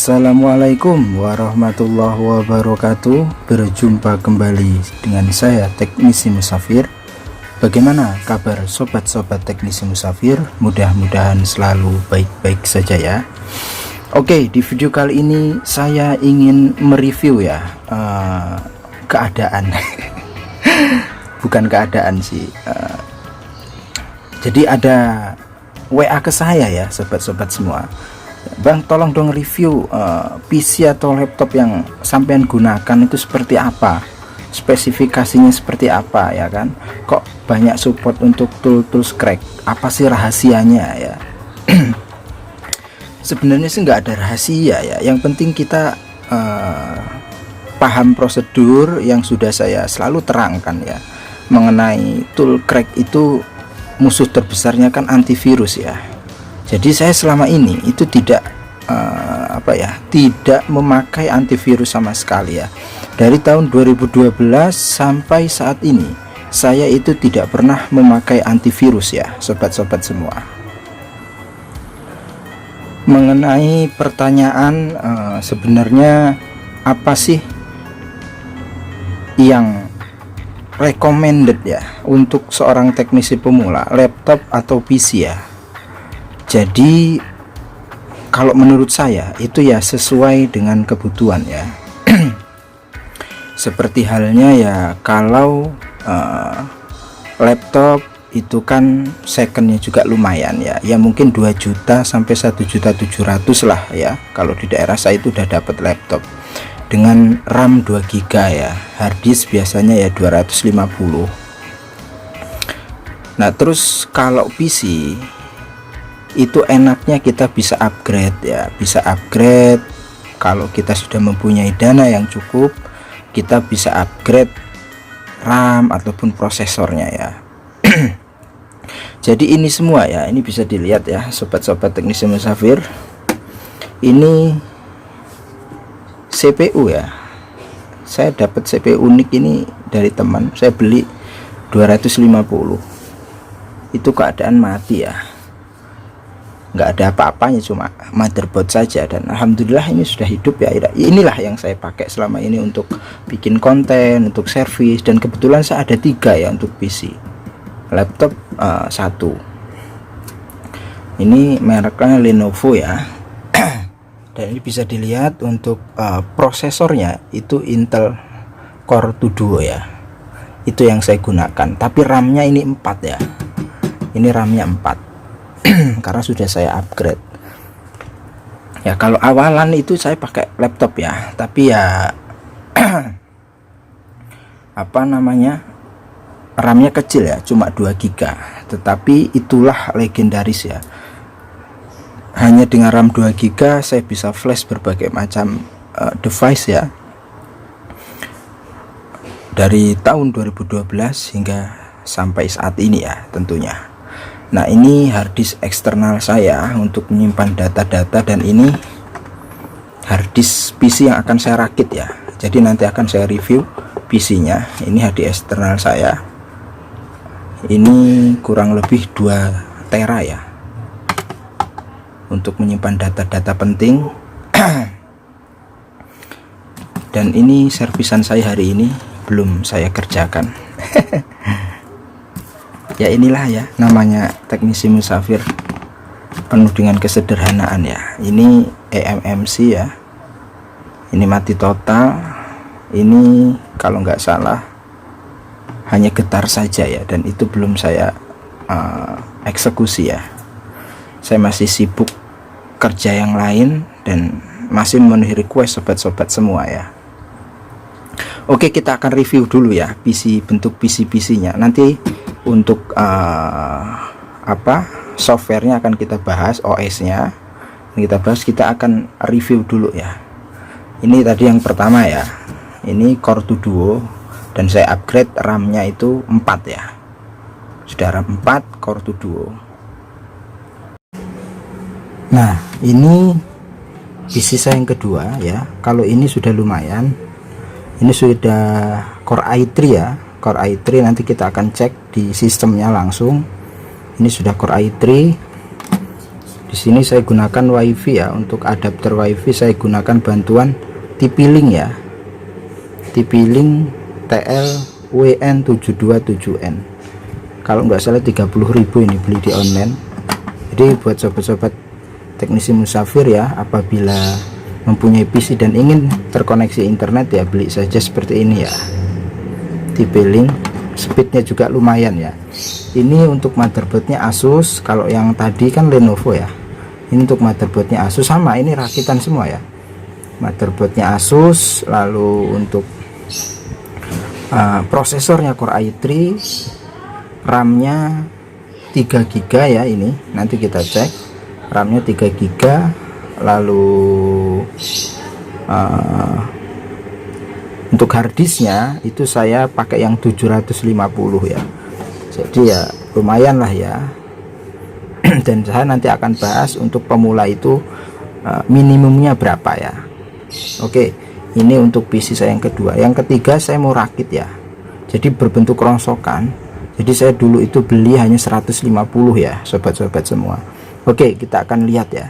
Assalamualaikum warahmatullahi wabarakatuh. Berjumpa kembali dengan saya Teknisi Musafir. Bagaimana kabar sobat-sobat Teknisi Musafir? Mudah-mudahan selalu baik-baik saja ya. Oke, di video kali ini saya ingin mereview ya keadaan bukan keadaan sih. Jadi ada WA ke saya ya sobat-sobat semua. Bang, tolong dong review PC atau laptop yang sampean gunakan itu seperti apa, spesifikasinya seperti apa ya kan, kok banyak support untuk tools crack, apa sih rahasianya ya. Sebenarnya sih nggak ada rahasia ya, yang penting kita paham prosedur yang sudah saya selalu terangkan ya mengenai tool crack. Itu musuh terbesarnya kan antivirus ya. Jadi saya selama ini itu tidak tidak memakai antivirus sama sekali ya. Dari tahun 2012 sampai saat ini saya itu tidak pernah memakai antivirus ya sobat-sobat semua. Mengenai pertanyaan sebenarnya apa sih yang recommended ya untuk seorang teknisi pemula, laptop atau PC ya. Jadi kalau menurut saya itu ya sesuai dengan kebutuhan ya. Seperti halnya ya kalau laptop itu kan secondnya juga lumayan ya. Ya mungkin 2 juta sampai 1.700.000 lah ya. Kalau di daerah saya itu udah dapat laptop dengan RAM 2 GB ya. Harddisk biasanya ya 250. Nah terus kalau PC itu enaknya kita bisa upgrade ya, bisa upgrade. Kalau kita sudah mempunyai dana yang cukup, kita bisa upgrade RAM ataupun prosesornya ya. Jadi ini semua ya, ini bisa dilihat ya sobat-sobat Teknisi Musafir. Ini CPU ya, saya dapat CPU unik ini dari teman, saya beli 250. Itu keadaan mati ya, nggak ada apa-apanya, cuma motherboard saja, dan alhamdulillah ini sudah hidup ya. Inilah yang saya pakai selama ini untuk bikin konten, untuk servis, dan kebetulan saya ada 3 ya untuk PC, laptop 1. Ini mereknya Lenovo ya. Dan ini bisa dilihat untuk prosesornya itu Intel Core 2 Duo ya, itu yang saya gunakan. Tapi RAM-nya ini 4 ya, ini RAM-nya 4 karena sudah saya upgrade ya. Kalau awalan itu saya pakai laptop ya, tapi ya RAM-nya kecil ya, cuma 2 GB, tetapi itulah legendaris ya. Hanya dengan RAM 2 GB saya bisa flash berbagai macam device ya, dari tahun 2012 hingga sampai saat ini ya tentunya. Nah ini harddisk eksternal saya untuk menyimpan data-data, dan ini harddisk PC yang akan saya rakit ya. Jadi nanti akan saya review PC nya. Ini harddisk eksternal saya, ini kurang lebih 2 tera ya, untuk menyimpan data-data penting. Dan ini servisan saya hari ini belum saya kerjakan. Ya inilah ya namanya Teknisi Musafir, penuh dengan kesederhanaan ya. Ini eMMC ya, ini mati total. Ini kalau nggak salah hanya getar saja ya, dan itu belum saya eksekusi ya. Saya masih sibuk kerja yang lain dan masih memenuhi request sobat-sobat semua ya. Oke, kita akan review dulu ya PC, bentuk PC nya. Nanti untuk softwarenya akan kita bahas, OS nya kita bahas, kita akan review dulu ya. Ini tadi yang pertama ya, ini Core 2 Duo, dan saya upgrade RAM nya itu 4 ya, sudah RAM 4 Core 2 Duo. Nah ini PC saya yang kedua ya. Kalau ini sudah lumayan, ini sudah Core i3 ya, Core i3. Nanti kita akan cek di sistemnya langsung. Ini sudah Core i3. Di Di sini saya gunakan WiFi ya. Untuk adapter WiFi saya gunakan bantuan TP-Link ya. TP-Link TLWN727N. Kalau nggak salah 30.000 ini, beli di online. Jadi buat sobat-sobat teknisi musafir ya, apabila mempunyai PC dan ingin terkoneksi internet ya, beli saja seperti ini ya, TP-Link. Speednya juga lumayan ya. Ini untuk motherboardnya Asus. Kalau yang tadi kan Lenovo ya. Ini untuk motherboardnya Asus, sama ini rakitan semua ya. Motherboardnya Asus. Lalu untuk prosesornya Core i3, RAM-nya 3 GB ya. Ini nanti kita cek, RAM-nya 3 GB. Lalu untuk harddisknya itu saya pakai yang 750 ya. Jadi ya lumayan lah ya. Dan saya nanti akan bahas untuk pemula itu minimumnya berapa ya. Oke, ini untuk PC saya yang kedua. Yang ketiga saya mau rakit ya, jadi berbentuk rongsokan. Jadi saya dulu itu beli hanya 150 ya, sobat-sobat semua. Oke, kita akan lihat ya.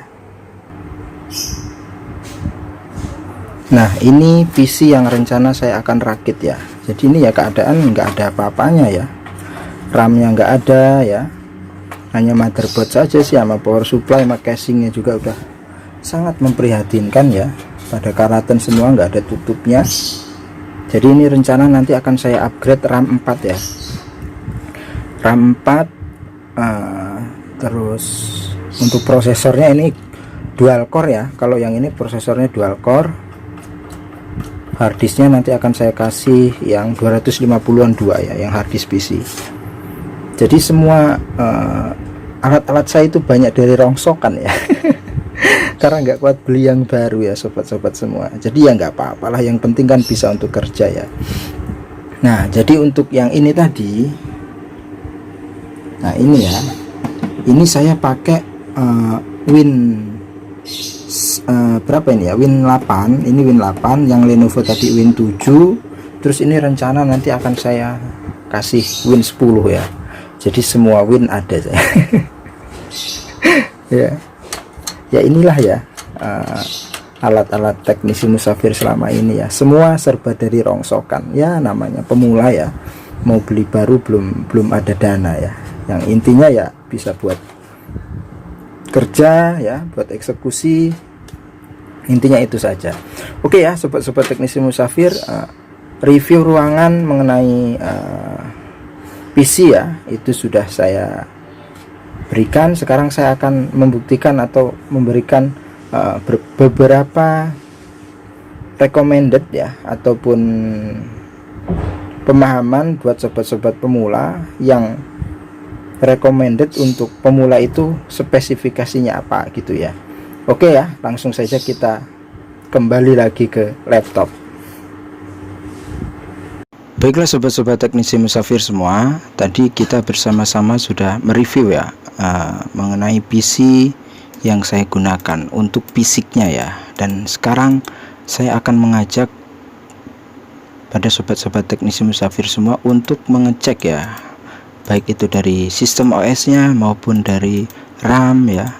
Nah, ini PC yang rencana saya akan rakit ya. Jadi ini ya keadaan nggak ada apa-apanya ya. RAM-nya nggak ada ya. Hanya motherboard saja sih, sama power supply, sama casingnya juga udah sangat memprihatinkan ya. Pada karatan semua, nggak ada tutupnya. Jadi ini rencana nanti akan saya upgrade RAM 4 ya. RAM 4. Terus untuk prosesornya ini dual core ya. Kalau yang ini prosesornya dual core. Harddisknya nanti akan saya kasih yang 250-an 2 ya, yang harddisk PC. Jadi semua alat-alat saya itu banyak dari rongsokan ya. Karena nggak kuat beli yang baru ya, sobat-sobat semua. Jadi ya nggak apa-apalah, yang penting kan bisa untuk kerja ya. Nah, jadi untuk yang ini tadi, nah ini ya, ini saya pakai Win berapa ini ya, Win 8. Ini Win 8, yang Lenovo tadi Win 7. Terus ini rencana nanti akan saya kasih Win 10 ya. Jadi semua Win ada saya. Ya inilah ya alat-alat teknisi musafir selama ini ya. Semua serba dari rongsokan ya, namanya pemula ya. Mau beli baru belum ada dana ya. Yang intinya ya bisa buat kerja ya, buat eksekusi, intinya itu saja. Oke ya, sobat-sobat teknisi musafir, review ruangan mengenai PC ya, itu sudah saya berikan. Sekarang saya akan membuktikan atau memberikan beberapa recommended ya, ataupun pemahaman buat sobat-sobat pemula. Yang recommended untuk pemula itu spesifikasinya apa gitu ya. Oke ya, langsung saja kita kembali lagi ke laptop. Baiklah sobat-sobat teknisi musafir semua, tadi kita bersama-sama sudah mereview ya mengenai PC yang saya gunakan untuk fisiknya ya. Dan sekarang saya akan mengajak pada sobat-sobat teknisi musafir semua untuk mengecek ya, baik itu dari sistem OS-nya maupun dari RAM ya,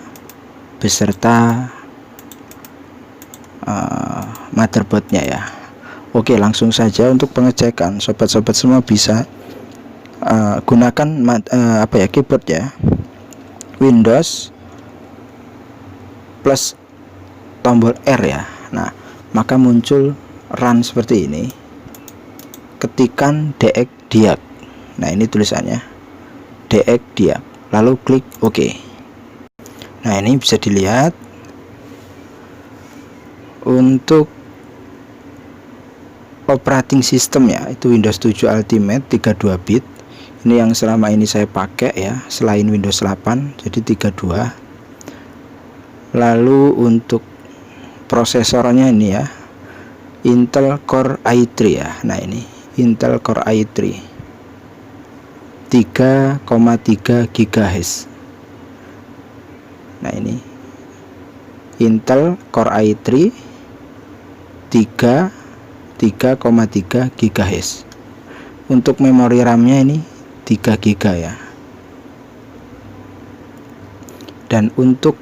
beserta motherboardnya ya. Oke, langsung saja untuk pengecekan. Sobat-sobat semua bisa gunakan keyboard ya, Windows plus tombol R ya. Nah, maka muncul run seperti ini. Ketikan DX diag. Nah, ini tulisannya DX diag. Lalu klik OK. Nah, ini bisa dilihat untuk operating system ya, itu Windows 7 Ultimate 32 bit. Ini yang selama ini saya pakai ya, selain Windows 8, jadi 32. Lalu untuk prosesornya ini ya, Intel Core i3 ya. Nah, ini Intel Core i3 3,3 GHz. Nah, ini Intel Core i3 3,3 GHz. Untuk memori RAM-nya ini 3 GB ya. Dan untuk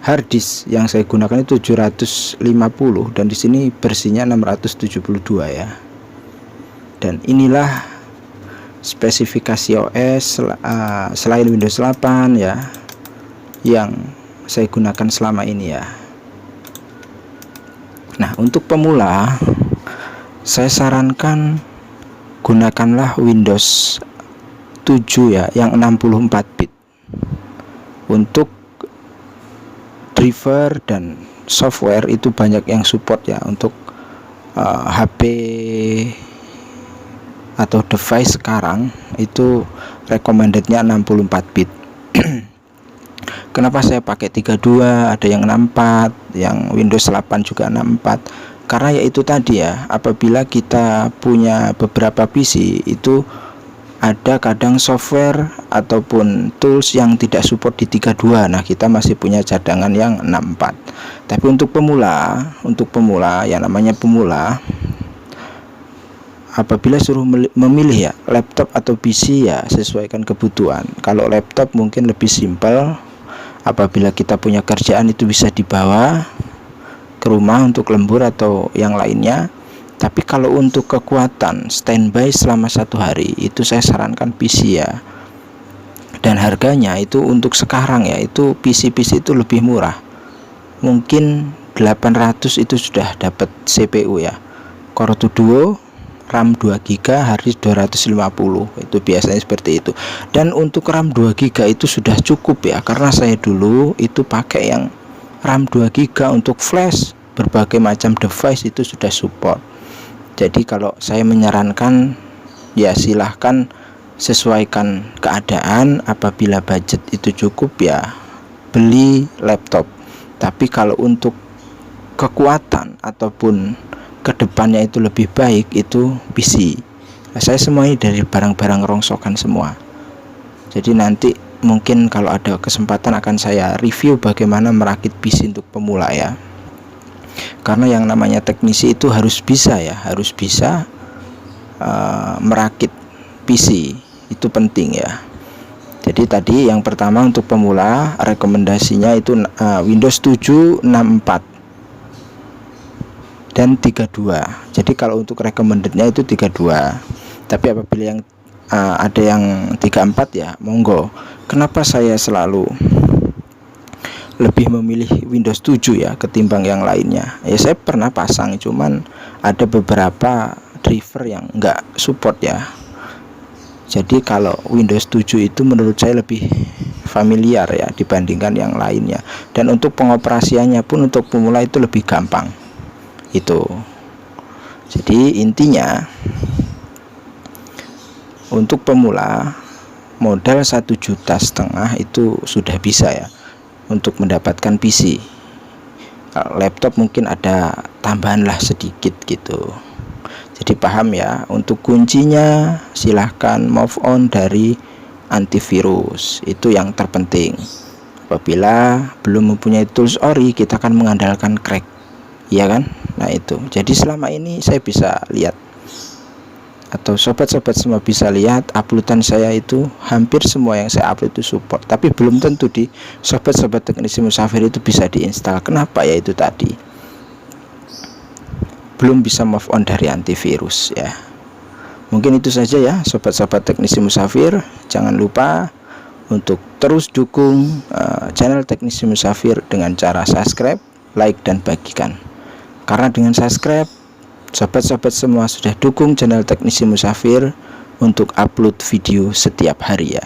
hard disk yang saya gunakan itu 750 dan di sini bersihnya 672 ya. Dan inilah spesifikasi OS selain Windows 8 ya yang saya gunakan selama ini ya. Nah, untuk pemula saya sarankan gunakanlah Windows 7 ya yang 64 bit. Untuk driver dan software itu banyak yang support ya. Untuk HP atau device sekarang itu recommendednya 64 bit. Kenapa saya pakai 32, ada yang 64, yang Windows 8 juga 64? Karena yaitu tadi ya, apabila kita punya beberapa PC itu ada kadang software ataupun tools yang tidak support di 32. Nah, kita masih punya cadangan yang 64. Tapi untuk pemula yang namanya pemula, apabila suruh memilih ya laptop atau PC ya sesuaikan kebutuhan. Kalau laptop mungkin lebih simpel, apabila kita punya kerjaan itu bisa dibawa ke rumah untuk lembur atau yang lainnya. Tapi kalau untuk kekuatan standby selama 1 hari itu saya sarankan PC ya. Dan harganya itu untuk sekarang ya, itu PC itu lebih murah. Mungkin 800 itu sudah dapat CPU ya, Core 2 Duo, RAM 2GB, hard disk 250. Itu biasanya seperti itu. Dan untuk RAM 2GB itu sudah cukup ya, karena saya dulu itu pakai yang RAM 2GB untuk flash berbagai macam device itu sudah support. Jadi kalau saya menyarankan ya silahkan sesuaikan keadaan. Apabila budget itu cukup ya beli laptop. Tapi kalau untuk kekuatan ataupun kedepannya itu lebih baik itu PC. Nah, saya semua ini dari barang-barang rongsokan semua. Jadi nanti mungkin kalau ada kesempatan akan saya review bagaimana merakit PC untuk pemula ya. Karena yang namanya teknisi itu harus bisa ya, harus bisa merakit PC, itu penting ya. Jadi tadi yang pertama untuk pemula rekomendasinya itu Windows 7 64 dan 32. Jadi kalau untuk recommendednya itu 32. Tapi apabila yang ada yang 34 ya monggo. Kenapa saya selalu lebih memilih Windows 7 ya ketimbang yang lainnya? Ya saya pernah pasang, cuman ada beberapa driver yang enggak support ya. Jadi kalau Windows 7 itu menurut saya lebih familiar ya dibandingkan yang lainnya. Dan untuk pengoperasiannya pun untuk pemula itu lebih gampang. Itu. Jadi intinya untuk pemula modal 1,5 juta itu sudah bisa ya untuk mendapatkan PC. Laptop mungkin ada tambahan lah sedikit gitu. Jadi paham ya. Untuk kuncinya silahkan move on dari antivirus, itu yang terpenting. Apabila belum mempunyai tools ori, kita akan mengandalkan crack, ya kan? Nah itu. Jadi selama ini saya bisa lihat, atau sobat-sobat semua bisa lihat, uploadan saya itu hampir semua yang saya upload itu support. Tapi belum tentu di sobat-sobat teknisi Musafir itu bisa diinstal. Kenapa? Ya itu tadi, belum bisa move on dari antivirus ya. Mungkin itu saja ya sobat-sobat teknisi Musafir. Jangan lupa untuk terus dukung channel teknisi Musafir dengan cara subscribe, like, dan bagikan. Karena dengan subscribe, sobat-sobat semua sudah dukung channel teknisi Musafir untuk upload video setiap hari ya.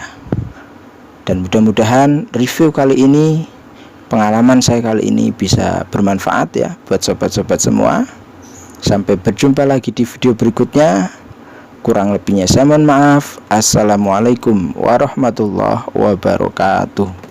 Dan mudah-mudahan review kali ini, pengalaman saya kali ini bisa bermanfaat ya buat sobat-sobat semua. Sampai berjumpa lagi di video berikutnya. Kurang lebihnya saya mohon maaf. Assalamualaikum warahmatullahi wabarakatuh.